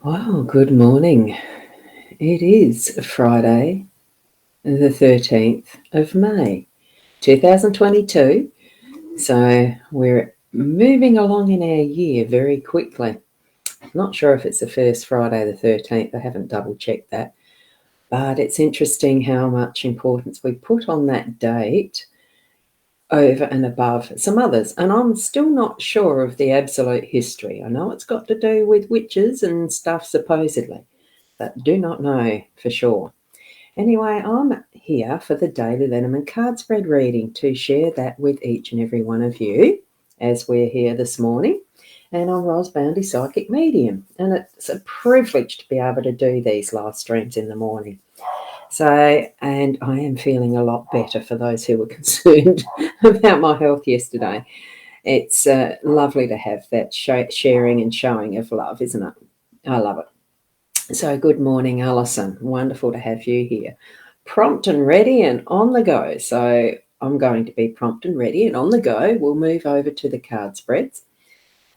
Well, good morning. It is Friday, the 13th of May, 2022. So we're moving along in our year very quickly. Not sure if it's the first Friday, the 13th. I haven't double checked that. But it's interesting how much importance we put on that date over and above some others. And I'm still not sure of the absolute history. I know it's got to do with witches and stuff, supposedly, but do not know for sure. Anyway, I'm here for the daily LENORMAND card spread reading to share that with each and every one of you as we're here this morning. And I'm Ros Boundy Psychic Medium, and it's a privilege to be able to do these live streams in the morning. So, and I am feeling a lot better for those who were concerned about my health yesterday. It's lovely to have that sharing and showing of love, isn't it? I love it. So good morning, Alison. Wonderful to have you here. Prompt and ready and on the go. So I'm going to be prompt and ready and on the go. We'll move over to the card spread.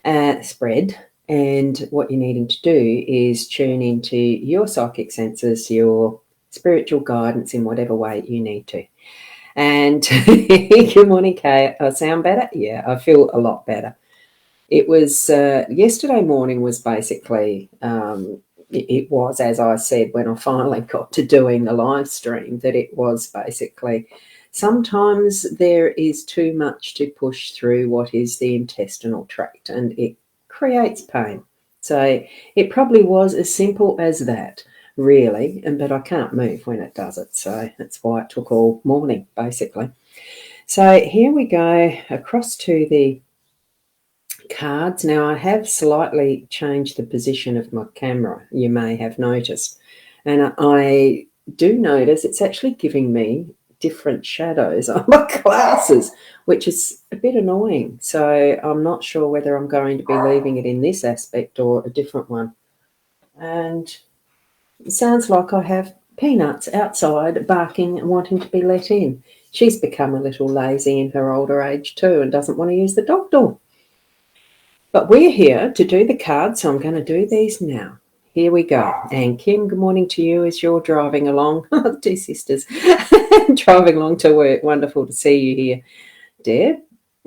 And what you're needing to do is tune into your psychic senses, your spiritual guidance in whatever way you need to. And good morning, Kay. I sound better? Yeah, I feel a lot better. It was yesterday morning was basically it was, as I said, when I finally got to doing the live stream, that it was basically sometimes there is too much to push through what is the intestinal tract, and it creates pain. So it probably was as simple as that, really, but I can't move when it does it. So that's why it took all morning, basically. So here we go across to the cards. Now I have slightly changed the position of my camera, you may have noticed, and I do notice it's actually giving me different shadows on my glasses, which is a bit annoying. So I'm not sure whether I'm going to be leaving it in this aspect or a different one. And it sounds like I have Peanuts outside barking and wanting to be let in. She's become a little lazy in her older age too and doesn't want to use the dog door. But we're here to do the cards, so I'm going to do these now. Here we go. And Kim, good morning to you as you're driving along. Two sisters driving along to work. Wonderful to see you here.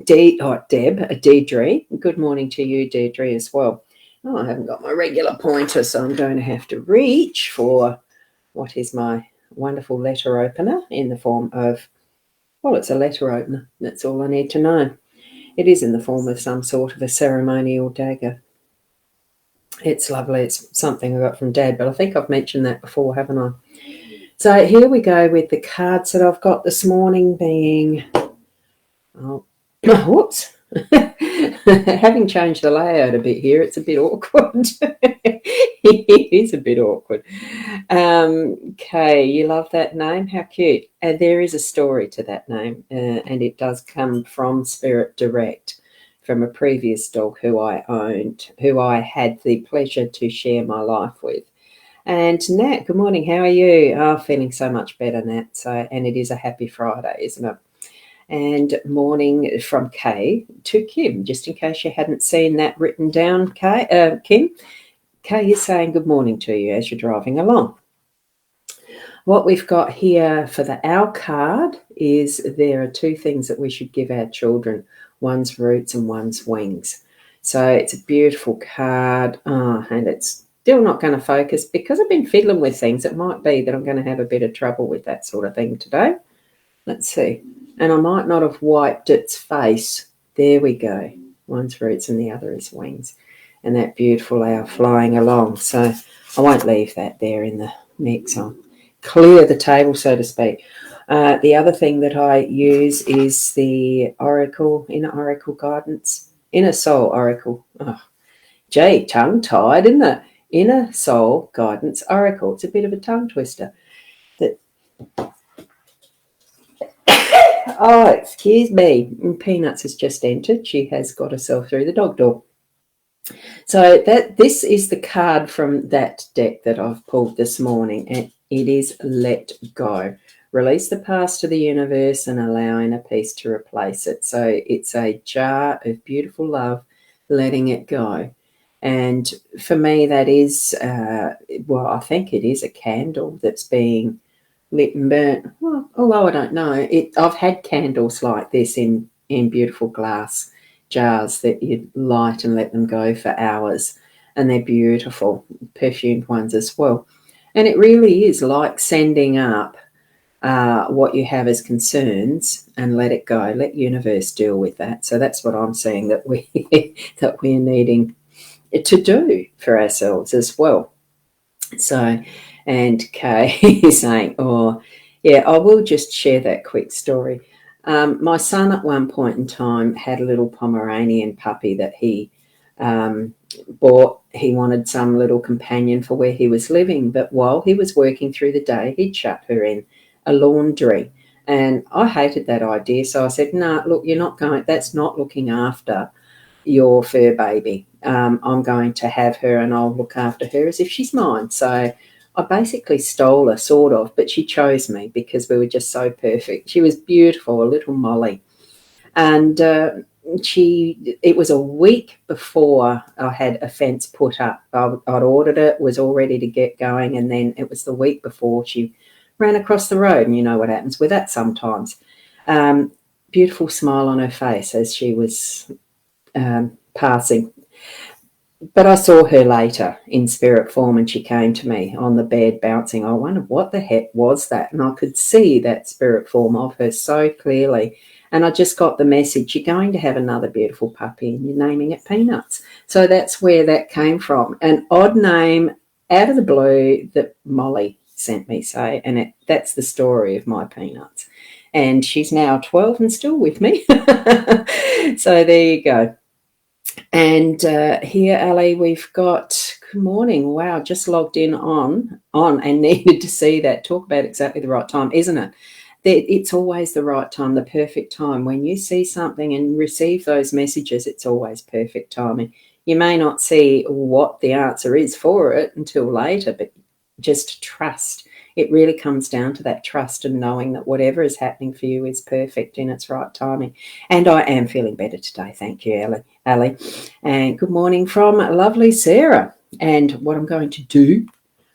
Deirdre. Good morning to you, Deirdre, as well. Oh, I haven't got my regular pointer, so I'm going to have to reach for what is my wonderful letter opener in the form of, well, it's a letter opener. That's all I need to know. It is in the form of some sort of a ceremonial dagger. It's lovely. It's something I got from Dad, but I think I've mentioned that before, haven't I? So here we go with the cards that I've got this morning being, whoops. Having changed the layout a bit here, it's a bit awkward. It is a bit awkward. Kay, you love that name? How cute. And there is a story to that name, and it does come from Spirit Direct, from a previous dog who I owned, who I had the pleasure to share my life with. And Nat, good morning. How are you? Oh, feeling so much better, Nat. So, and it is a happy Friday, isn't it? And morning from Kay to Kim, just in case you hadn't seen that written down, Kim. Kay is saying good morning to you as you're driving along. What we've got here for the owl card is there are two things that we should give our children, one's roots and one's wings. So it's a beautiful card, and it's still not going to focus because I've been fiddling with things. It might be that I'm going to have a bit of trouble with that sort of thing today. Let's see. And I might not have wiped its face. There we go. One's roots and the other is wings. And that beautiful owl flying along. So I won't leave that there in the mix. I'll clear the table, so to speak. The other thing that I use is the Oracle, Inner Oracle Guidance, Inner Soul Oracle. Oh, gee, tongue-tied, isn't it? Inner Soul Guidance Oracle. It's a bit of a tongue twister. Oh, excuse me. Peanuts has just entered. She has got herself through the dog door. So this is the card from that deck that I've pulled this morning, and it is Let Go. Release the past to the universe and allow inner peace to replace it. So it's a jar of beautiful love, letting it go. And for me, that is, well, I think it is a candle that's being lit and burnt. Well, although I don't know, I've had candles like this in beautiful glass jars that you light and let them go for hours, and they're beautiful, perfumed ones as well. And it really is like sending up what you have as concerns and let it go. Let universe deal with that. So that's what I'm saying that we're needing to do for ourselves as well. So, and Kay is saying, oh, yeah, I will just share that quick story. My son at one point in time had a little Pomeranian puppy that he bought. He wanted some little companion for where he was living, but while he was working through the day, he'd shut her in a laundry. And I hated that idea. So I said, no, look, you're not going, that's not looking after your fur baby. I'm going to have her and I'll look after her as if she's mine. So I basically stole her, sort of, but she chose me because we were just so perfect. She was beautiful, a little Molly. And it was a week before I had a fence put up. I'd ordered it, was all ready to get going, and then it was the week before she ran across the road, and you know what happens with that sometimes. Beautiful smile on her face as she was passing. But I saw her later in spirit form, and she came to me on the bed bouncing. I wondered what the heck was that, and I could see that spirit form of her so clearly. And I just got the message, you're going to have another beautiful puppy and you're naming it Peanuts. So that's where that came from. An odd name out of the blue that Molly sent me, and that's the story of my Peanuts. And she's now 12 and still with me. So there you go. And here, Ali, we've got, good morning. Wow, just logged in on and needed to see that. Talk about exactly the right time, isn't it? It's always the right time, the perfect time. When you see something and receive those messages, it's always perfect timing. You may not see what the answer is for it until later, but just trust. It really comes down to that trust and knowing that whatever is happening for you is perfect in its right timing. And I am feeling better today. Thank you, Ali. And good morning from lovely Sarah. And what I'm going to do,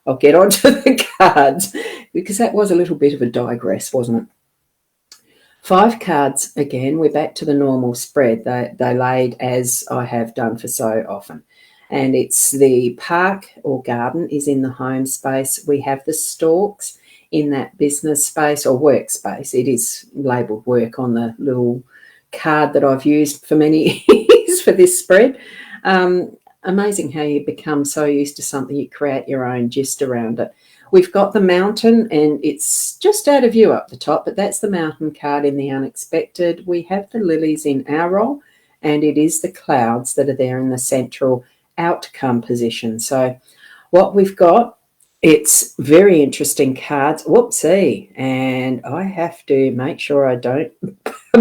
I'll get onto the cards because that was a little bit of a digress, wasn't it? 5 cards again. We're back to the normal spread. They laid as I have done for so often. And it's the park or garden is in the home space. We have the stalks in that business space or workspace. It is labelled work on the little card that I've used for many years for this spread. Amazing how you become so used to something, you create your own gist around it. We've got the mountain, and it's just out of view up the top, but that's the mountain card in the unexpected. We have the lilies in our roll, and it is the clouds that are there in the central outcome position. So what we've got, it's very interesting cards. Whoopsie. And I have to make sure I don't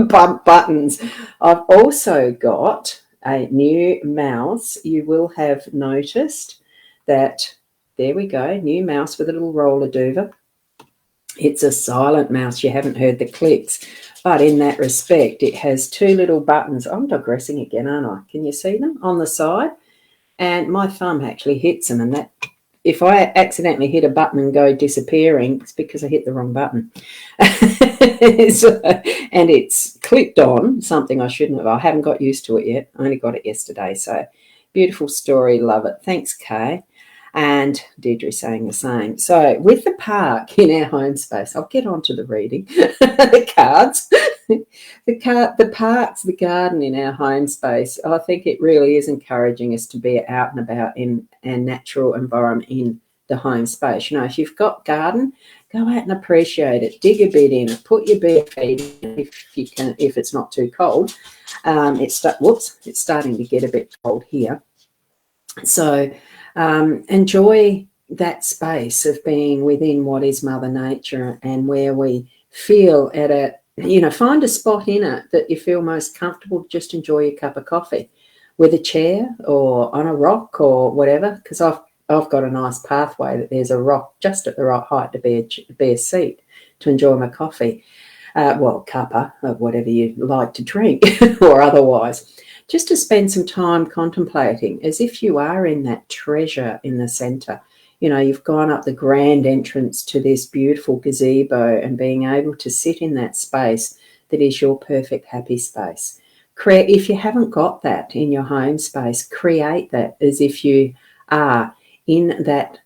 bump buttons. I've also got a new mouse. You will have noticed that, there we go, new mouse with a little roller doover. It's a silent mouse. You haven't heard the clicks. But in that respect, it has 2 little buttons. I'm digressing again, aren't I? Can you see them on the side? And my thumb actually hits them, and that, if I accidentally hit a button and go disappearing, it's because I hit the wrong button. So, and it's clicked on something I shouldn't have. I haven't got used to it yet. I only got it yesterday. So beautiful story. Love it. Thanks, Kay. And Deirdre saying the same. So with the park in our home space, I'll get on to the reading, the cards, the parks, the garden in our home space. I think it really is encouraging us to be out and about in a natural environment in the home space. You know, if you've got garden, go out and appreciate it. Dig a bit in it. Put your bare feet in if you can, if it's not too cold. It's starting to get a bit cold here. So enjoy that space of being within what is Mother Nature and where we feel at a, find a spot in it that you feel most comfortable. Just enjoy your cup of coffee with a chair or on a rock or whatever, because I've got a nice pathway that there's a rock just at the right height to be a seat to enjoy my coffee. Cuppa of whatever you like to drink or otherwise. just to spend some time contemplating as if you are in that treasure in the center. You know, you've gone up the grand entrance to this beautiful gazebo and being able to sit in that space that is your perfect happy space. If you haven't got that in your home space, create that as if you are in that,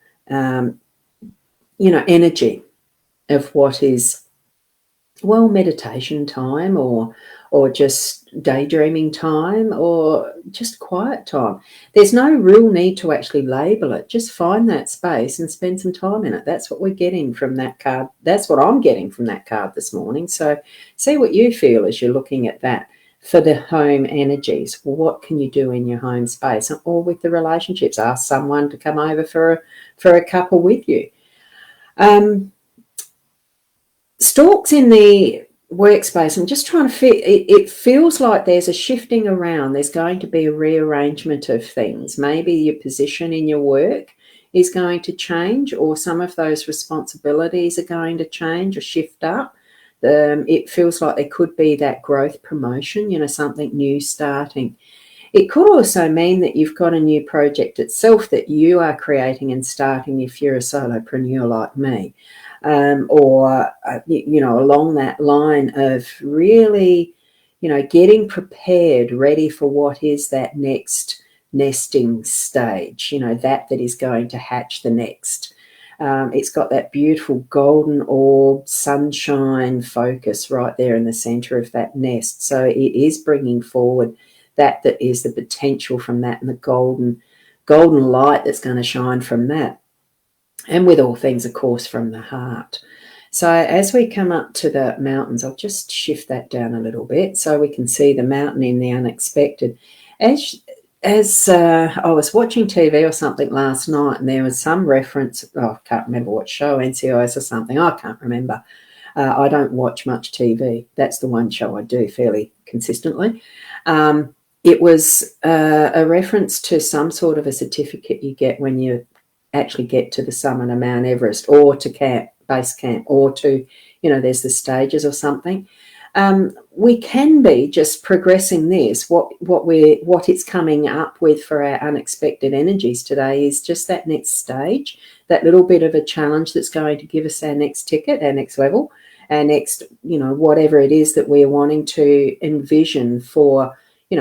energy of what is, well, meditation time or just daydreaming time or just quiet time. There's no real need to actually label it. Just find that space and spend some time in it. That's what we're getting from that card. That's what I'm getting from that card this morning. So see what you feel as you're looking at that. For the home energies, what can you do in your home space or with the relationships? Ask someone to come over for a couple with you. Stalks in the workspace, I'm just trying to fit, it feels like there's a shifting around. There's going to be a rearrangement of things. Maybe your position in your work is going to change, or some of those responsibilities are going to change or shift up. It feels like there could be that growth promotion, something new starting. It could also mean that you've got a new project itself that you are creating and starting if you're a solopreneur like me, or along that line of really, getting prepared, ready for what is that next nesting stage, that is going to hatch the next. It's got that beautiful golden orb, sunshine focus right there in the center of that nest. So it is bringing forward that is the potential from that, and the golden light that's going to shine from that. And with all things, of course, from the heart. So as we come up to the mountains, I'll just shift that down a little bit so we can see the mountain in the unexpected. As I was watching TV or something last night, and there was some reference, I can't remember what show, NCIS or something, I can't remember. I don't watch much TV. That's the one show I do fairly consistently. It was a reference to some sort of a certificate you get when you actually get to the summit of Mount Everest, or to base camp, or to, there's the stages or something. We can be just progressing this. What it's coming up with for our unexpected energies today is just that next stage, that little bit of a challenge that's going to give us our next ticket, our next level, our next, whatever it is that we're wanting to envision for,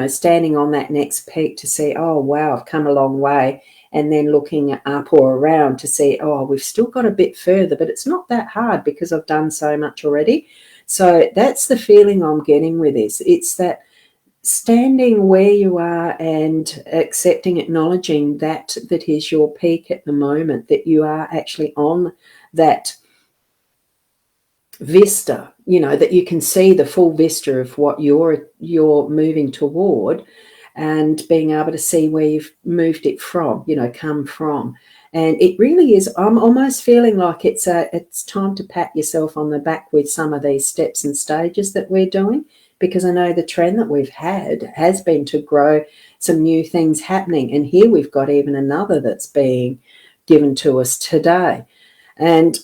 standing on that next peak to see, oh, wow, I've come a long way. And then looking up or around to see, oh, we've still got a bit further, but it's not that hard because I've done so much already. So that's the feeling I'm getting with this. It's that standing where you are and accepting, acknowledging that is your peak at the moment, that you are actually on that vista, that you can see the full vista of what you're moving toward, and being able to see where you've moved it from, come from. And it really is, I'm almost feeling like it's time to pat yourself on the back with some of these steps and stages that we're doing, because I know the trend that we've had has been to grow some new things happening. And here we've got even another that's being given to us today. And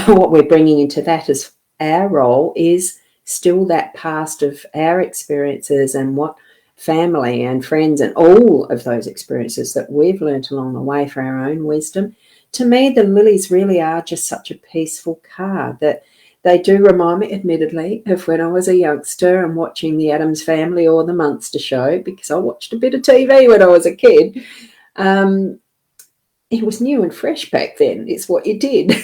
what we're bringing into that as our role is still that past of our experiences and what family and friends and all of those experiences that we've learnt along the way for our own wisdom. To me, the lilies really are just such a peaceful card that they do remind me, admittedly, of when I was a youngster and watching the Addams Family or the Munster Show, because I watched a bit of TV when I was a kid. It was new and fresh back then. It's what you did.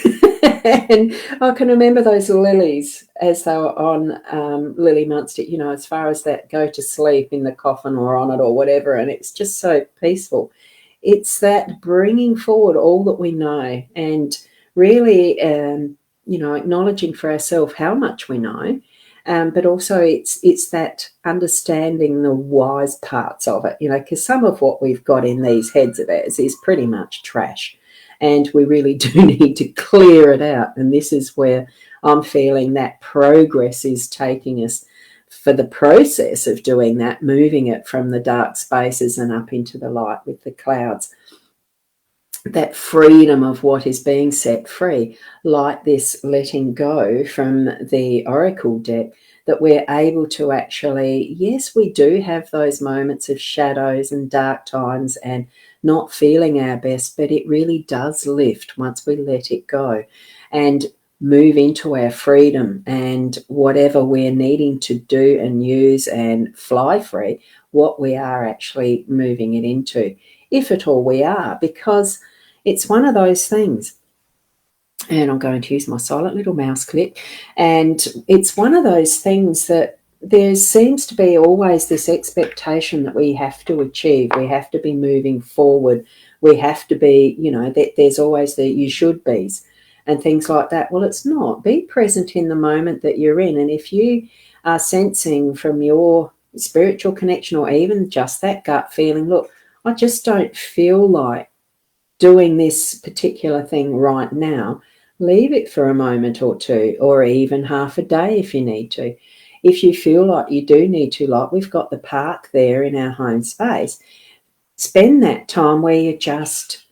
And I can remember those lilies as they were on Lily Munster, as far as that go to sleep in the coffin or on it or whatever. And it's just so peaceful. It's that bringing forward all that we know and really, acknowledging for ourselves how much we know. But also it's that understanding the wise parts of it, because some of what we've got in these heads of ours is pretty much trash. And we really do need to clear it out. And this is where I'm feeling that progress is taking us for the process of doing that, moving it from the dark spaces and up into the light with the clouds. That freedom of what is being set free, like this letting go from the Oracle deck, that we're able to actually, yes, we do have those moments of shadows and dark times and not feeling our best, but it really does lift once we let it go and move into our freedom and whatever we're needing to do and use and fly free, what we are actually moving it into, if at all we are, because it's one of those things. And I'm going to use my silent little mouse click. And it's one of those things that there seems to be always this expectation that we have to achieve. We have to be moving forward. We have to be, there's always the you should be's and things like that. Well, it's not. Be present in the moment that you're in. And if you are sensing from your spiritual connection or even just that gut feeling, look, I just don't feel like doing this particular thing right now, leave it for a moment or two, or even half a day if you need to. If you feel like you do need to, like we've got the park there in our home space, spend that time where you just,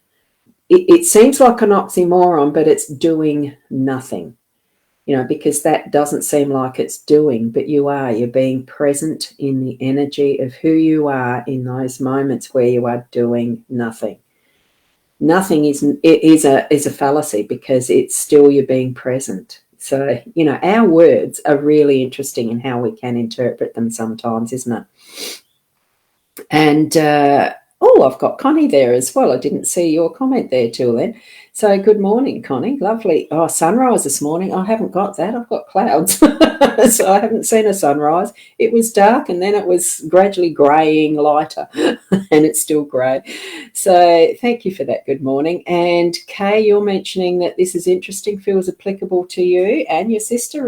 it seems like an oxymoron, but it's doing nothing, because that doesn't seem like it's doing, but you're being present in the energy of who you are in those moments where you are doing nothing. Nothing is a fallacy, because it's still you being present. So, our words are really interesting in how we can interpret them sometimes, isn't it? And, I've got Connie there as well. I didn't see your comment there till then. So good morning, Connie. Lovely. Oh, sunrise this morning. I haven't got that. I've got clouds. So I haven't seen a sunrise. It was dark and then it was gradually greying lighter and it's still grey. So thank you for that. Good morning. And Kay, you're mentioning that this is interesting, feels applicable to you and your sister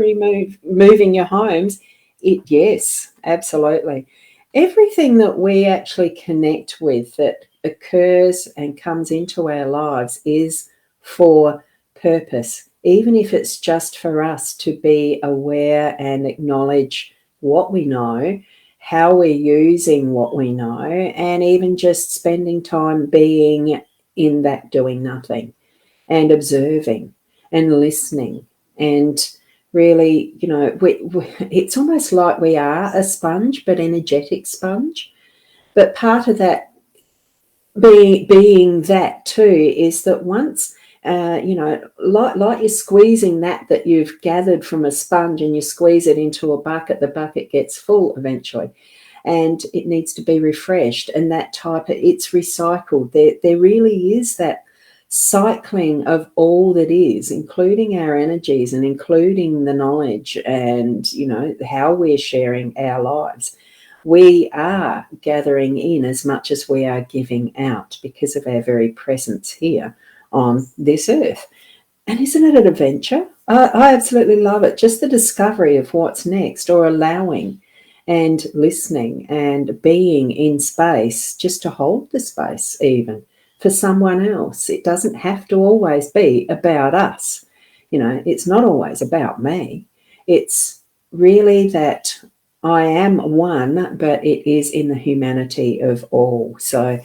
moving your homes. Yes, absolutely. Everything that we actually connect with that occurs and comes into our lives is for purpose, even if it's just for us to be aware and acknowledge what we know, how we're using what we know, and even just spending time being in that doing nothing and observing and listening. And really, it's almost like we are a sponge, but energetic sponge. But part of that being that too is that once, like you're squeezing that you've gathered from a sponge and you squeeze it into a bucket, the bucket gets full eventually. And it needs to be refreshed, and it's recycled. There really is that cycling of all that is, including our energies and including the knowledge and, how we're sharing our lives. We are gathering in as much as we are giving out because of our very presence here on this earth. And isn't it an adventure? I absolutely love it. Just the discovery of what's next, or allowing and listening and being in space, just to hold the space even for someone else. It doesn't have to always be about us. It's not always about me. It's really that I am one, but it is in the humanity of all. So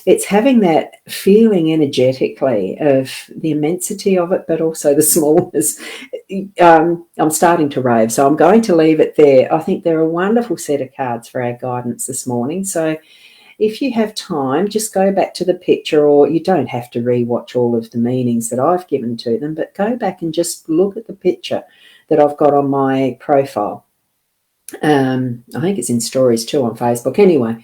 it's having that feeling energetically of the immensity of it, but also the smallness. I'm starting to rave, so I'm going to leave it there. I think they're a wonderful set of cards for our guidance this morning. So if you have time, just go back to the picture, or you don't have to rewatch all of the meanings that I've given to them, but go back and just look at the picture that I've got on my profile. I think it's in stories too on Facebook. Anyway,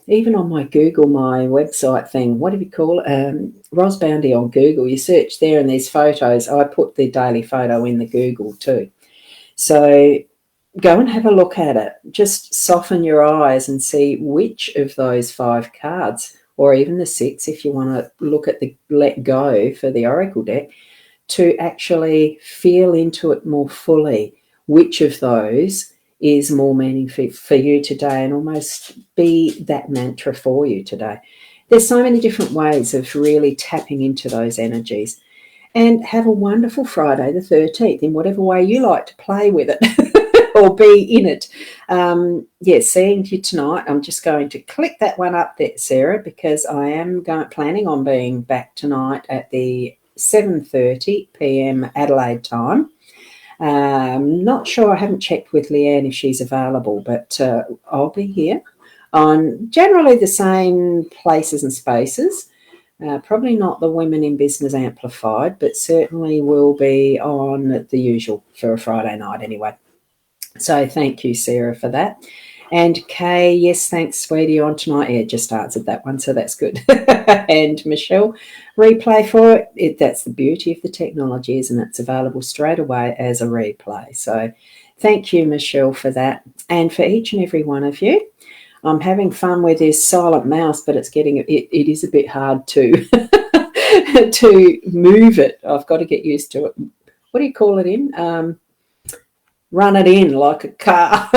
even on my Google, my website thing, what do you call it? Ros Boundy on Google. You search there and there's photos. I put the daily photo in the Google too. So go and have a look at it. Just soften your eyes and see which of those 5 cards, or even the 6 if you want to look at the let go for the Oracle deck, to actually feel into it more fully. Which of those is more meaningful for you today, and almost be that mantra for you today. There's so many different ways of really tapping into those energies. And have a wonderful Friday the 13th in whatever way you like to play with it or be in it. Seeing you tonight. I'm just going to click that one up there, Sarah, because I am planning on being back tonight at the 7:30 p.m. Adelaide time. Not sure, I haven't checked with Leanne if she's available, but I'll be here on generally the same places and spaces. Probably not the Women in Business Amplified, but certainly will be on the usual for a Friday night anyway. So thank you, Sarah, for that. And Kay, yes, thanks, sweetie, on tonight. Yeah, just answered that one, so that's good. And Michelle, replay for it. That's the beauty of the technology, isn't it? It's available straight away as a replay. So thank you, Michelle, for that. And for each and every one of you. I'm having fun with this silent mouse, but it is a bit hard to to move it. I've got to get used to it. What do you call it in? Run it in like a car.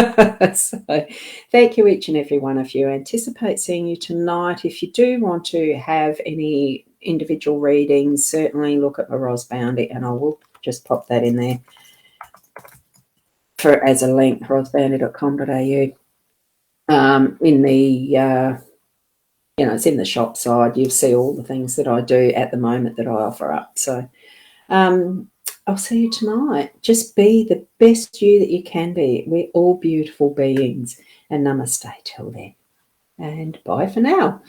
So thank you, each and every one of you. I anticipate seeing you tonight. If you do want to have any individual readings, certainly look at my Ros Boundy, and I will just pop that in there as a link, rosboundy.com.au. In the it's in the shop side. You'll see all the things that I do at the moment that I offer up. So I'll see you tonight. Just be the best you that you can be. We're all beautiful beings. And namaste till then. And bye for now.